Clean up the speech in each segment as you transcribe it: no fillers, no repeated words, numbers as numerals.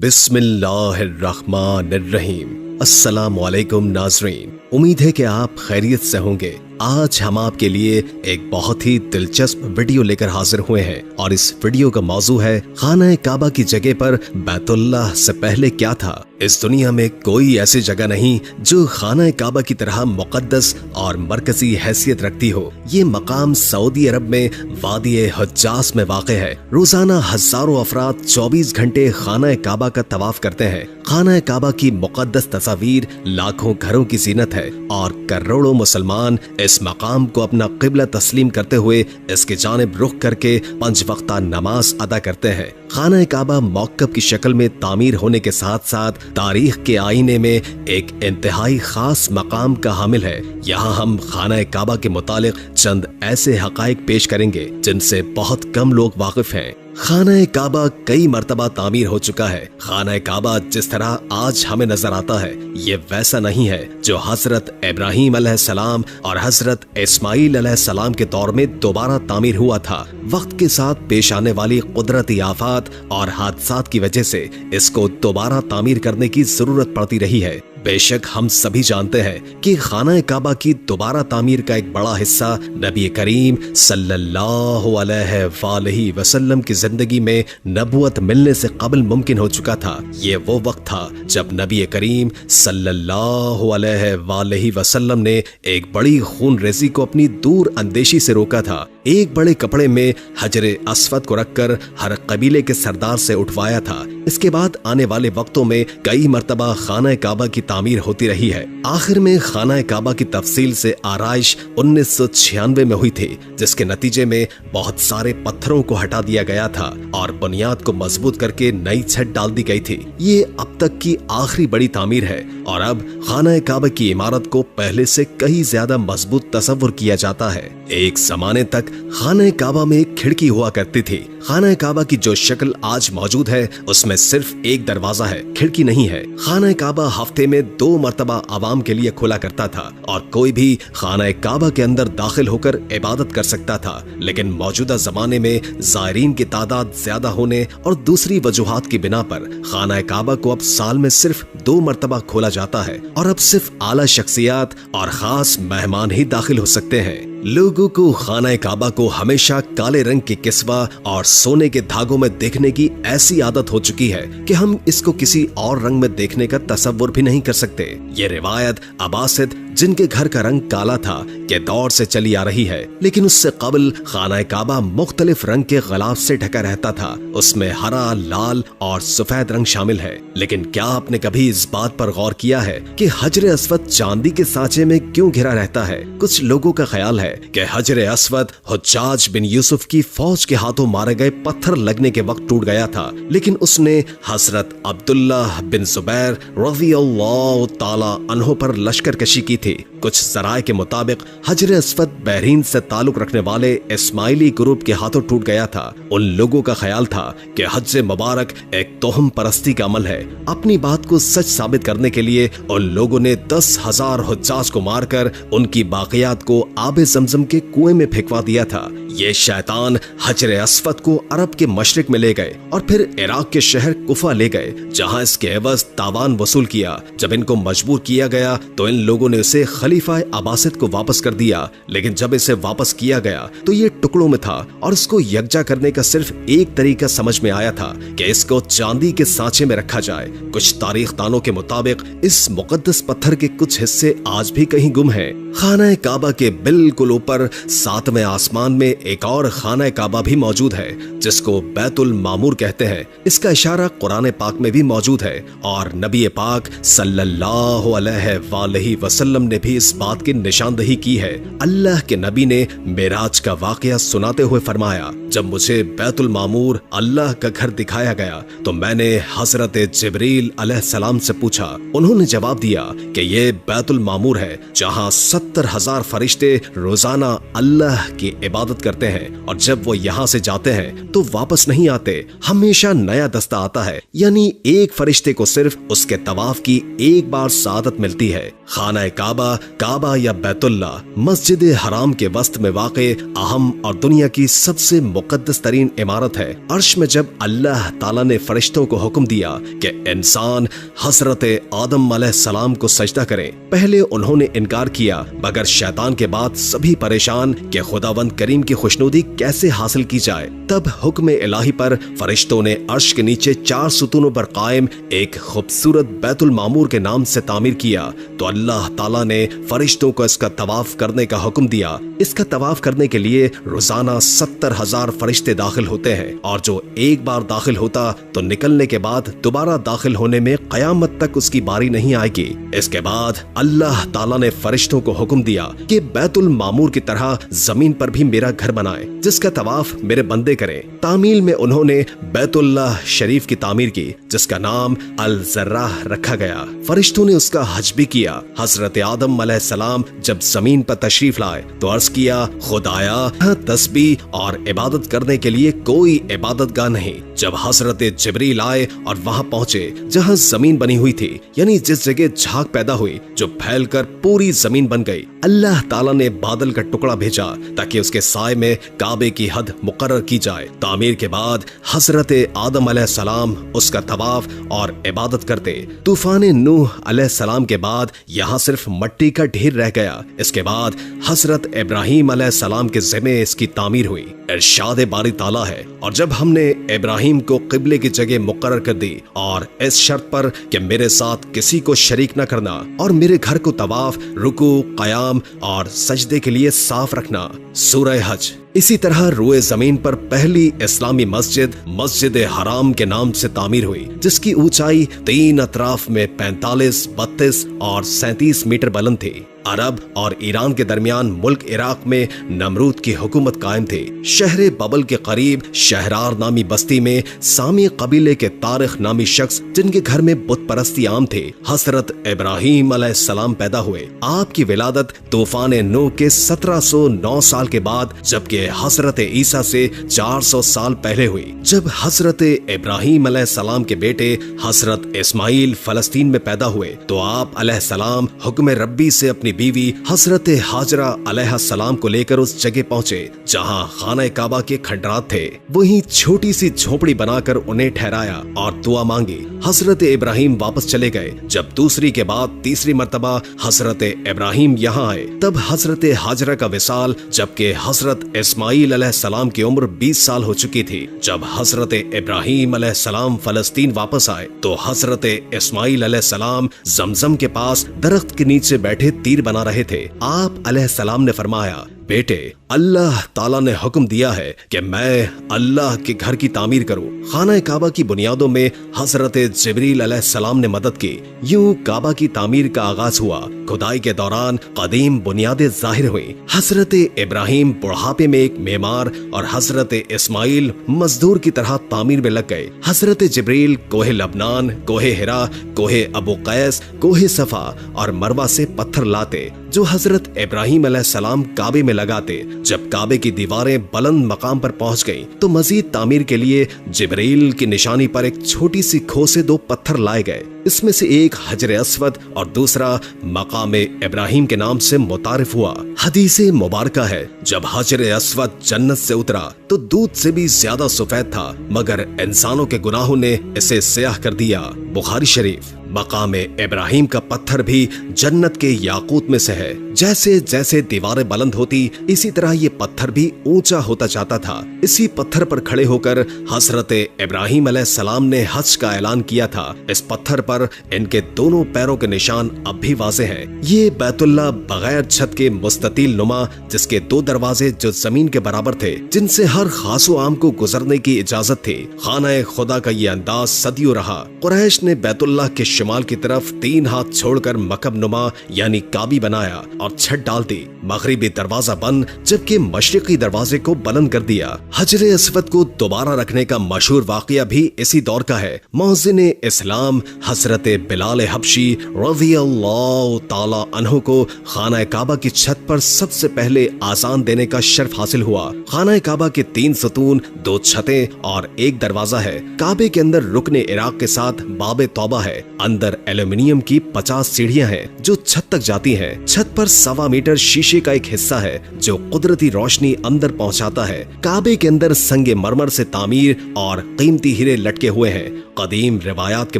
बिस्मिल्लाहिर्रहमानिर्रहीम। अस्सलाम वालेकुम नाज़रीन, उम्मीद है कि आप खैरियत से होंगे। आज हम आपके लिए एक बहुत ही दिलचस्प वीडियो लेकर हाजिर हुए हैं और इस वीडियो का मौजू है खाना काबा की जगह पर बैतुल्लाह से पहले क्या था। इस दुनिया में कोई ऐसी जगह नहीं जो खाना काबा की तरह मुकद्दस और मरकजी हैसियत रखती हो। ये मकाम सऊदी अरब में वादी हज्जाज में वाक़ है। रोजाना हजारों अफराद 24 घंटे खाना काबा का तवाफ करते हैं। खाना काबा की मुकद्दस तस्वीर लाखों घरों की जीनत है और करोड़ों मुसलमान इस मकाम को अपना क़िबला तस्लीम करते हुए इसकी जानिब रुख करके 5 वक्ता नमाज अदा करते हैं। खाना काबा मौक़िफ़ की शक्ल में तामीर होने के साथ साथ तारीख के आईने में एक इंतहाई खास मकाम का हामिल है। यहाँ हम खाना काबा के मुतालिक चंद ऐसे हक़ाइक़ पेश करेंगे जिनसे बहुत कम लोग वाकिफ हैं। खाना काबा कई मर्तबा तामीर हो चुका है। खाना काबा जिस तरह आज हमें नजर आता है ये वैसा नहीं है जो हजरत इब्राहीम अलैहिस्सलाम और हजरत इस्माईल अलैहिस्सलाम के दौर में दोबारा तामीर हुआ था। वक्त के साथ पेश आने वाली कुदरती आफात और हादसात की वजह से इसको दोबारा तामीर करने की जरूरत पड़ती रही है। बेशक हम सभी जानते हैं कि खाना काबा की दोबारा तामीर का एक बड़ा हिस्सा नबी करीम सल्लल्लाहु अलैहि वसल्लम की जिंदगी में नबुवत मिलने से कबल मुमकिन हो चुका था। ये वो वक्त था जब नबी करीम सल्लल्लाहु अलैहि वसल्लम ने एक बड़ी खून रेजी को अपनी दूर अंदेशी से रोका था। एक बड़े कपड़े में हजरे अस्वद को रखकर हर कबीले के सरदार से उठवाया था। इसके बाद आने वाले वक्तों में कई मर्तबा खाना काबा की तामीर होती रही है। आखिर में खाना काबा की तफसील से आराइश 1996 में हुई थी, जिसके नतीजे में बहुत सारे पत्थरों को हटा दिया गया था और बुनियाद को मजबूत करके नई छत डाल दी गई थी। ये अब तक की आखिरी बड़ी तामीर है और अब खाना काबा की इमारत को पहले से कहीं ज्यादा मजबूत तस्वुर किया जाता है। एक जमाने तक खाना काबा में एक खिड़की हुआ करती थी। खाना काबा की जो शक्ल आज मौजूद है उसमें सिर्फ एक दरवाजा है, खिड़की नहीं है। खाना काबा हफ्ते में 2 मरतबा आवाम के लिए खुला करता था और कोई भी खाना काबा के अंदर दाखिल होकर इबादत कर सकता था। लेकिन मौजूदा जमाने में ज़ायरीन की तादाद ज्यादा होने और दूसरी वजूहात की बिना पर खाना काबा को अब साल में सिर्फ 2 मरतबा खोला जाता है और अब सिर्फ आला शख्सियात और खास मेहमान ही दाखिल हो सकते हैं। लोगों को खाना काबा को हमेशा काले रंग के किस्वा और सोने के धागों में देखने की ऐसी आदत हो चुकी है कि हम इसको किसी और रंग में देखने का तसव्वुर भी नहीं कर सकते। ये रिवायत अब्बासिद जिनके घर का रंग काला था के दौर से चली आ रही है, लेकिन उससे कबल खाना काबा मुख्तलिफ रंग के गलाफ से ढका रहता था। उसमें हरा, लाल और सफेद रंग शामिल है। लेकिन क्या आपने कभी इस बात पर गौर किया है कि हजरे अस्वद चांदी के सांचे में क्यों घिरा रहता है? कुछ लोगों का ख्याल है कि हजरे अस्वद हुज्जाज बिन यूसुफ की फौज के हाथों मारे गए पत्थर लगने के वक्त टूट गया था, लेकिन उसने हजरत अब्दुल्लाह बिन जुबैर रज़ियल्लाहु ताला अन्हु पर लश्कर कशी की थी। कुछ ज़राए के मुताबिक हजरे अस्वद बहरीन से ताल्लुक रखने वाले इस्माइली ग्रुप के हाथों टूट गया था। उन लोगों का ख्याल था कि हज मुबारक एक तोहम परस्ती का अमल है। अपनी बात को सच साबित करने के लिए उन लोगों ने 10,000 हुज्जाज को मारकर उनकी बाकियात को आबे ज़मज़म के कुएं में फेंकवा दिया था। ये शैतान हजरे अस्वद को अरब के मशरिक में ले गए और फिर इराक के शहर कुफा ले गए, जहां इसके एवज तावान वसूल किया। जब इनको मजबूर किया गया तो इन लोगों ने उसे खलीफा अब्बासिद को वापस कर दिया, लेकिन जब इसे वापस किया गया तो ये टुकड़ों में था और इसको यकजा करने का सिर्फ एक तरीका समझ में आया था कि इसको चांदी के सांचे में रखा जाए। कुछ तारीख दानों के मुताबिक इस मुकद्दस पत्थर के कुछ हिस्से आज भी कहीं गुम हैं। खाना काबा के बिल्कुल ऊपर 7वें आसमान में एक और खाना काबा भी मौजूद है जिसको बैतुल मामूर कहते हैं। इसका इशारा कुरान पाक में भी मौजूद है और नबी पाक सल्लल्लाहु अलैहि वसल्लम ने भी इस बात की निशानदही की है। अल्लाह के नबी ने मेराज का वाकया सुनाते हुए फरमाया, जब मुझे बैतुल मामूर अल्लाह का घर दिखाया गया तो मैंने हजरत जिब्रील अलैहिस्सलाम से पूछा। उन्होंने जवाब दिया कि ये बैतुल मामूर है जहां 70,000 फरिश्ते रोजाना अल्लाह की इबादत करते हैं और जब वो यहाँ से जाते हैं तो वापस नहीं आते, हमेशा नया दस्ता आता है। यानी एक फरिश्ते को सिर्फ उसके तवाफ की एक बार सआदत मिलती है। खाना काबा, काबा या बैतुल्ला मस्जिद हराम के वस्त में वाक़े अहम और दुनिया की सबसे मुकद्दस तरीन इमारत है। अर्श में जब अल्लाह ताला ने फरिश्तों को हुक्म दिया कि इंसान हजरत आदम अलैहिस्सलाम को सजदा करें, पहले उन्होंने इनकार किया, मगर शैतान के बाद सभी परेशान कि खुदावंद करीम की खुशनुदी कैसे हासिल की जाए। तब हुक्म इलाही पर फरिश्तों ने अर्श के नीचे 4 सुतूनों पर कायम एक खूबसूरत बैतुल मामूर के नाम से तामीर किया। तो अल्लाह ताला ने फरिश्तों को इसका तवाफ करने का हुक्म दिया। इसका तवाफ करने के लिए रोजाना 70,000 फरिश्ते दाखिल होते हैं, और जो एक बार दाखिल होता तो निकलने के बाद दोबारा दाखिल होने में कयामत तक उसकी बारी नहीं आएगी। इसके बाद अल्लाह ताला ने फरिश्तों को हुक्म दिया कि बैतुल मामूर की तरह जमीन पर भी मेरा घर बनाए, जिसका तवाफ मेरे बंदे करें। तामील में उन्होंने बैतुल्लाह शरीफ की तामीर की, जिसका नाम अल जर्राह रखा गया। फरिश्तों ने उसका हज भी किया। हजरत आदम अलैहिस्सलाम जब जमीन पर तशरीफ लाए तो अर्ज किया, खुदाया तस्बीह और इबादत करने के लिए कोई इबादतगाह नहीं। जब हजरत जिब्रील आए और वहां पहुंचे जहां जमीन बनी हुई थी, यानी जिस जगह झाग पैदा हुई जो फैलकर पूरी जमीन बन गई, अल्लाह ताला ने बादल का टुकड़ा भेजा ताकि उसके साए में काबे की हद मुकर्रर की जाए। तामीर के बाद हजरत आदम अलैहिस्सलाम उसका तवाफ और इबादत करते। तूफान नूह अलैहिस्सलाम के बाद यहाँ सिर्फ मिट्टी का ढेर रह गया। इसके बाद हजरत इब्राहीम अलैहिस्सलाम के ज़िम्मे इसकी तामीर हुई। इरशाद बारी ताला है, और जब हमने इब्राहीम को किबले की जगह मुकर्रर कर दी और इस शर्त पर कि मेरे साथ किसी को शरीक न करना और मेरे घर को तवाफ, रुकू, कयाम और सजदे के लिए साफ रखना। सूरह हज। इसी तरह रोए जमीन पर पहली इस्लामी मस्जिद मस्जिद हराम के नाम से तामीर हुई, जिसकी ऊंचाई 3 अतराफ में 45, 32 और 37 मीटर बुलंद थी। अरब और ईरान के दरमियान मुल्क इराक में नमरूद की हुकूमत कायम थी। शहर बबल के करीब शहरार नामी बस्ती में सामी कबीले के तारिख नामी शख्स, जिनके घर में बुत परस्ती आम थे, हजरत इब्राहीम अलैहिस्सलाम पैदा हुए। आपकी विलादत तूफान नूह के 1709 साल के बाद, जबकि हजरत ईसा से 400 साल पहले हुई, जब हजरत इब्राहीम अलैहिस्सलाम के बेटे हजरत इस्माइल फलस्तीन में पैदा हुए। तो आप अलैहिस्सलाम हुक्म रब्बी से अपनी बीवी हजरत हाजरा अलैहिस्सलाम को लेकर उस जगह पहुंचे जहां खाना काबा के खंडरात थे। वहीं छोटी सी झोपड़ी बनाकर उन्हें ठहराया और दुआ मांगी। हजरत इब्राहीम वापस चले गए। जब दूसरी के बाद तीसरी मर्तबा हजरत इब्राहीम यहाँ आए, तब हजरत हाजरा का विसाल, जबकि हजरत इस्माइल अलैहिस्सलाम की उम्र 20 साल हो चुकी थी। जब हजरत इब्राहीम अलैहिस्सलाम फलस्तीन वापस आए तो हजरत इस्माइल अलैहिस्सलाम जमजम के पास दरख्त के नीचे बैठे तीर बना रहे थे। आप अलैहिस्सलाम ने फरमाया, बेटे, अल्लाह ताला ने हुक्म दिया है कि मैं अल्लाह के घर की तामीर करूं। खाना काबा की बुनियादों में हजरत जिब्रील अलैहिस्सलाम ने मदद की। यूं काबा की तामीर का आगाज हुआ। खुदाई के दौरान कदीम बुनियादें जाहिर हुई। हजरत इब्राहीम बुढ़ापे में एक मेमार और हजरत इस्माइल मजदूर की तरह तामीर में लग गए। हजरत जिब्रील कोहे लबनान, कोहे हिरा, कोहे अबू कैस, कोहे सफा और मरवा से पत्थर लाते, जो हजरत इब्राहीम अलैहिस्सलाम काबे में लगाते। जब काबे की दीवारें बुलंद मकाम पर पहुंच गईं, तो मजीद तामीर के लिए जिब्रील की निशानी पर एक छोटी सी खो से 2 पत्थर लाए गए। इसमें से एक हजर अस्वद और दूसरा मकाम इब्राहीम के नाम से मुतारिफ हुआ। हदीसे मुबारका है, जब हजर अस्वद जन्नत से उतरा तो दूध से भी ज्यादा सफेद था, मगर इंसानों के गुनाहों ने इसे स्याह कर दिया। बुखारी शरीफ। मकाम इब्राहीम का पत्थर भी जन्नत के याकूत में से है। जैसे जैसे दीवारें बुलंद होती, इसी तरह ये पत्थर भी ऊंचा होता जाता था। इसी पत्थर पर खड़े होकर हजरत इब्राहीम अलैहिस्सलाम ने हज का ऐलान किया था। इस पत्थर पर इनके दोनों पैरों के निशान अब भी वाज़ेह हैं। ये बैतुल्लाह बगैर छत के मुस्ततील नुमा, जिसके 2 दरवाजे जो जमीन के बराबर थे, जिनसे हर खासो आम को गुजरने की इजाजत थी। खाना खुदा का ये अंदाज सदियों रहा। कुरैश ने बैतुल्लाह के शिमाल की तरफ 3 हाथ छोड़कर मकब नुमा यानी काबी बनाया और छत डाल दी। मगरिबी दरवाजा बंद, जबकि मशरिकी दरवाजे को बुलंद कर दिया। हजर अस्वद को दोबारा रखने का मशहूर वाकया भी इसी दौर का है। मुअज्जिन इस्लाम हजरत बिलाल हबशी रज़ियल्लाहु ताला अन्हु को खाना काबा की छत पर सबसे पहले आजान देने का शर्फ हासिल हुआ। खाना काबा के 3 सतून, 2 छतें और 1 दरवाजा है। काबे के अंदर रुकने इराक के साथ बाबे तौबा है। अंदर एल्यूमिनियम की 50 सीढ़ियां हैं जो छत तक जाती हैं। छत पर 1.25 मीटर शीशे का एक हिस्सा है जो कुदरती रोशनी अंदर पहुंचाता है। काबे के अंदर संगे मरमर से तामीर और कीमती हीरे लटके हुए हैं। कदीम रिवायात के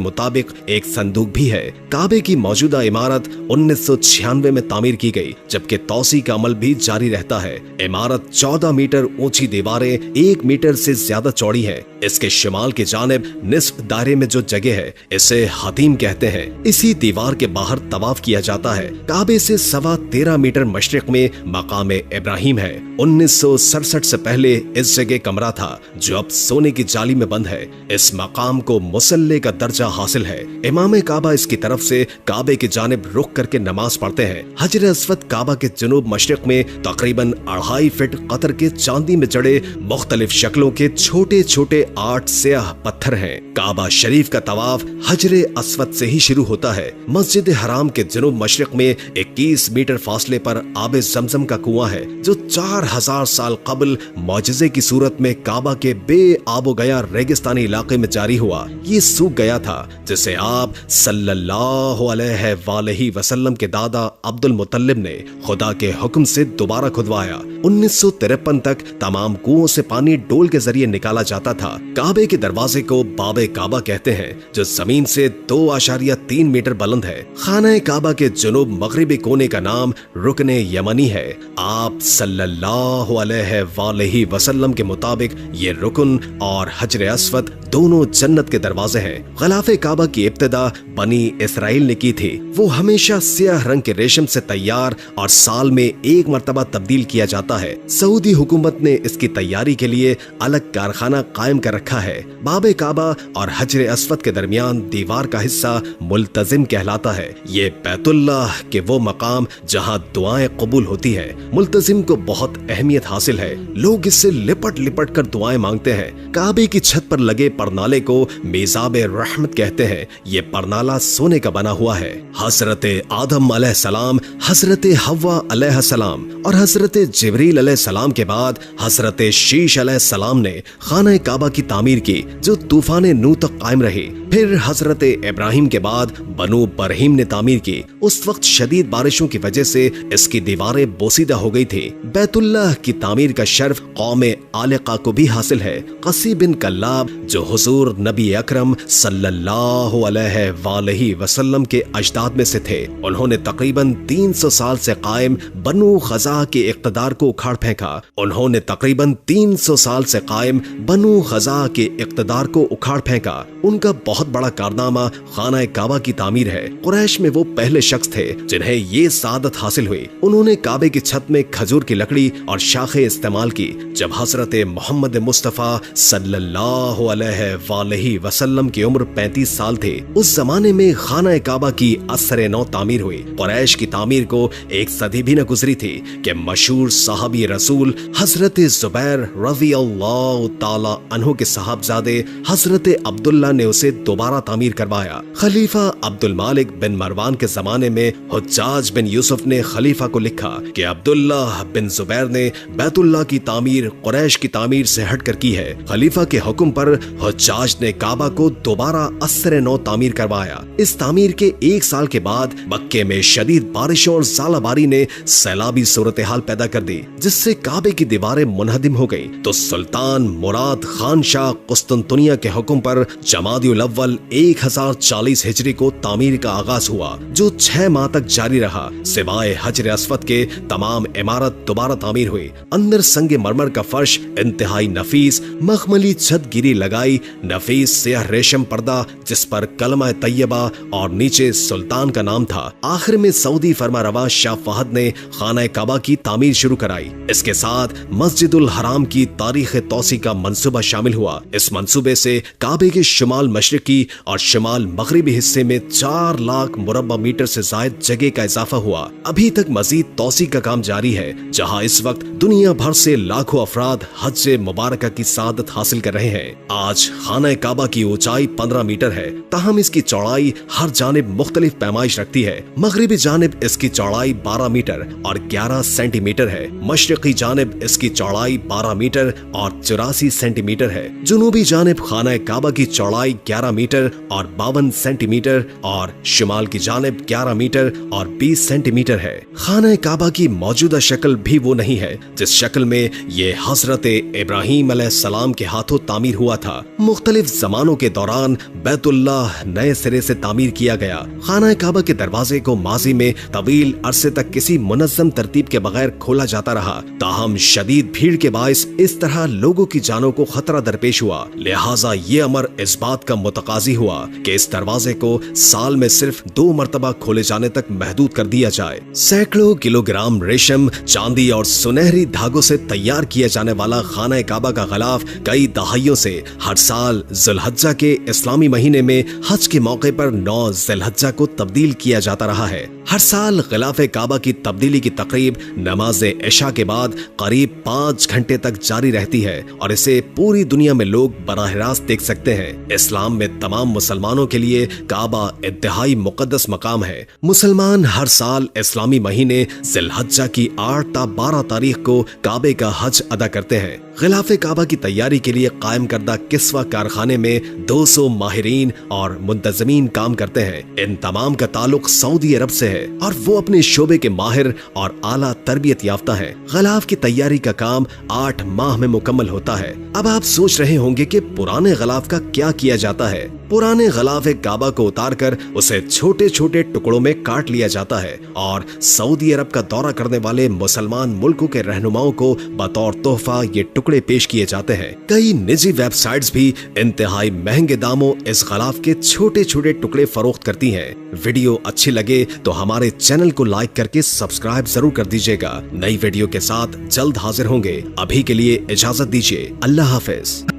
मुताबिक एक संदूक भी है। काबे की मौजूदा इमारत 1996 में तामीर की गई, जबकि तौसी का अमल भी जारी रहता है। इमारत 14 मीटर ऊंची दीवारें 1 मीटर से ज्यादा चौड़ी है। इसके शिमाल की जानिब निस्फ दायरे में जो जगह है इसे हदीम कहते हैं। इसी दीवार के बाहर तवाफ किया जाता है। काबे से 13.25 मीटर मशरिक में मकाम इब्राहिम है। 1967 से पहले इस जगह कमरा था जो अब सोने की जाली में बंद है। इस मकाम को मुसल्ले का दर्जा हासिल है। इमाम काबा इसकी तरफ से काबे की जानिब रुख करके नमाज पढ़ते हैं। हजर अस्वद काबा के जुनूब मशरिक में तकरीबन 2.5 फीट कतर के चांदी में जड़े मुख्तलिफ शक्लों के छोटे छोटे 8 स्याह पत्थर हैं। काबा शरीफ का तवाफ हजर अस्वद से ही शुरू होता है। मस्जिद हराम के जुनूब मशरिक में 21 मीटर फासले पर आबे ज़मज़म का कुआं है जो 4000 साल कबल मौजज़े की सूरत में काबा के बेआबो गया रेगिस्तानी इलाके में जारी हुआ। ये सूख गया था जिसे आप सल्लल्लाहु अलैहि वसल्लम के दादा अब्दुल मुत्तलिब ने खुदा के हुक्म से दोबारा खुदवाया। 1953 तक तमाम कुओं से पानी डोल के जरिए निकाला जाता था। काबे के दरवाजे को बाबे काबा कहते हैं जो जमीन से 2.3 मीटर बुलंद है। खाना काबा के जुनूब मगरिबी कोने का नाम रुकने यमनी है। आप सल्लल्लाहु अलैहि वसल्लम के मुताबिक ये रुकन और हजर अस्वद दोनों जन्नत के दरवाजे हैं। गलाफे काबा की इब्तिदा बनी इसराइल ने की थी। वो हमेशा स्याह रंग के रेशम से तैयार और साल में 1 मरतबा तब्दील किया जाता है। सऊदी हुकूमत ने इसकी तैयारी के लिए अलग कारखाना कायम कर रखा है। बाबे काबा और हजर अस्वद के दरमियान दीवार का हिस्सा मुल्तजिम कहलाता है। ये बैतुल्लाह के वो मकाम जहाँ दुआएं कबूल होती है। मुल्तजिम को बहुत अहमियत हासिल है। लोग इससे लिपट लिपट कर दुआएं मांगते हैं। काबे की छत पर लगे परनाले को मेज़ाबे रहमत कहते हैं। ये परनाला सोने का बना हुआ है। हजरत आदम अलैहिस्सलाम, हजरत हव्वा अलैहिस्सलाम और हजरत जिब्रील अलैहिस्सलाम के बाद हजरत शीश अलैहिस्सलाम ने खाना काबा की तामीर की जो तूफान नूह तक कायम रही। फिर हजरत इब्राहिम के बाद बनु बरहीम ने तामीर की। उस वक्त शदीद बारिशों की वजह से इसकी दीवारें बोसीदा हो गई थी। बैतुल्लाह की तामीर का शर्फ कौम आलिका को भी हासिल है। कसी बिन कल्लाब जो हुजूर नबी अकरम सल्लल्लाहु अलैहि वसल्लम के अजदाद में से थे, उन्होंने तकरीबन 300 साल से कायम बनु खज़ा के इक़्तिदार को उखाड़ फेंका। उन्होंने तकरीबन 300 साल से कायम बनु खज़ा के इक़्तिदार को उखाड़ फेंका। उनका बहुत बड़ा कारनामा खाना काबा की तामीर है। कुरैश में वो पहले शख्स थे जिन्हें ये सादत हासिल हुई। उन्होंने काबे की छत में खजूर की लकड़ी और शाखें इस्तेमाल की। जब हजरत मोहम्मद मुस्तफा सल्लल्लाहु अलैहि वसल्लम की उम्र 35 साल थे, उस जमाने में खाना काबा की असरे नौ तामीर हुई। कुरैश की तामीर को 1 सदी भी न गुजरी थी कि मशहूर साहबी रसूल हजरत जुबैर रज़ी अल्लाह ताला अन्हु के साहबजादे हजरत अब्दुल्ला ने उसे दोबारा तामीर करवाया। खलीफा अब्दुल मालिक बिन मरवान के जमाने में हुज्जाज बिन यूसुफ ने खलीफा को लिखा कि अब्दुल्लाह बिन जुबैर ने बैतुल्लाह की तामीर कुरैश की तामीर से हटकर की है। खलीफा के हुक्म पर हुज्जाज ने काबा को दोबारा असर नौ तामीर करवाया। इस तामीर के 1 साल के बाद मक्के में शदीद बारिशों और ज़ालाबारी ने सैलाबी सूरत हाल पैदा कर दी, जिससे काबे की दीवारें मुनहदिम हो गई। तो सुल्तान मुराद खान शाह कुस्तुनतुनिया के हुक्म पर जमादियुल अव्वल 1040 हिजरी को तामीर का आगाज हुआ, जो 6 माह तक जारी रहा। सिवाय हजर अस्वद के तमाम इमारत दोबारा तामीर हुई। अंदर संगे मरमर का फर्श इंतहाई नफीस, मखमली छत गिरी लगाई, नफीस स्याह रेशम पर्दा जिस पर कलमा तैयबा और नीचे सुल्तान का नाम था। आखिर में सऊदी फरमारवा शाह फहद ने खाना काबा की तामीर शुरू कराई। इसके साथ मस्जिदुल हराम की तारीख तौसी का मंसूबा शामिल हुआ। इस मंसूबे से काबे के शुमाल मशरिकी और शुमाल मगरिबी हिस्से में 4 लाख मुरब्बा मीटर से जायद जगह का इजाफा हुआ। अभी तक मजीद तौसी का काम जारी है, जहां इस वक्त दुनिया भर से लाखों अफराद हज मुबारक की सादत हासिल कर रहे हैं। आज खाना काबा की ऊंचाई 15 मीटर है, ताहम इसकी चौड़ाई हर जानिब मुख्तलिफ पैमाइश रखती है। मगरिबी जानिब इसकी चौड़ाई 12 मीटर और 11 सेंटीमीटर है। मशरिकी जानिब इसकी चौड़ाई 12 मीटर और 84 सेंटीमीटर है। जुनूबी जानिब खाना काबा की चौड़ाई 11 मीटर और 52 सेंटीमीटर और शिमाल की जानिब 11 मीटर और 20 सेंटीमीटर है। खाना काबा की मौजूदा शक्ल भी वो नहीं है जिस शक्ल में ये हजरत इब्राहीम अलैहिस्सलाम के हाथों तामीर हुआ था। मुख्तलिफ जमानों के दौरान बैतुल्लाह नए सिरे से तामीर किया गया। खाना काबा के दरवाजे को माजी में तवील अरसे तक किसी मुनज़्ज़म तरतीब के बगैर खोला जाता रहा। ताहम शदीद भीड़ के बाइस इस तरह लोगों की जानों को खतरा दरपेश हुआ। लिहाजा ये अमर इस बात का मुतकाजी हुआ कि इस दरवाजे को साल में सिर्फ 2 मरतबा खोले जाने तक महदूद कर दिया जाए। सैकड़ों किलोग्राम रेशम, चांदी और सुनहरी धागों से तैयार किया जाने वाला खाना काबा का गलाफ कई दहाइयों से हर साल ज़ुल्हज्जा के इस्लामी महीने में हज के मौके पर 9 ज़ुल्हज्जा को तब्दील किया जाता रहा है। हर साल गिलाफ़े काबा की तब्दीली की तकरीब नमाज इशा के बाद करीब 5 घंटे तक जारी रहती है और इसे पूरी दुनिया में लोग बराह रास्त देख सकते हैं। इस्लाम में तमाम मुसलमानों के लिए काबा इंतहाई मुकद्दस मकाम है। मुसलमान हर साल इस्लामी महीने ज़ुल्हज्जा की 8 ता 12 तारीख को काबे का हज अदा करते हैं। गिलाफ़े काबा की तैयारी के लिए कायम करदा किस्वा कारखाने में 200 माहिरीन और मुंतज़मीन काम करते हैं। इन तमाम का ताल्लुक सऊदी अरब से है और वो अपने शोबे के माहिर और आला तरबियत याफ्ता है। गिलाफ की तैयारी का काम 8 माह में मुकम्मल होता है। अब आप सोच रहे होंगे कि पुराने गिलाफ का क्या किया जाता है। पुराने गिलाफ़े काबा को उतारकर उसे छोटे छोटे टुकड़ों में काट लिया जाता है और सऊदी अरब का दौरा करने वाले मुसलमान मुल्कों के रहनुमाओं को बतौर तोहफा ये टुकड़े पेश किए जाते हैं। कई निजी वेबसाइट्स भी इंतहाई महंगे दामों इस गिलाफ के छोटे छोटे टुकड़े फरोख्त करती हैं। वीडियो अच्छी लगे तो हमारे चैनल को लाइक करके सब्सक्राइब जरूर कर दीजिएगा। नई वीडियो के साथ जल्द हाजिर होंगे। अभी के लिए इजाजत दीजिए। अल्लाह हाफिज।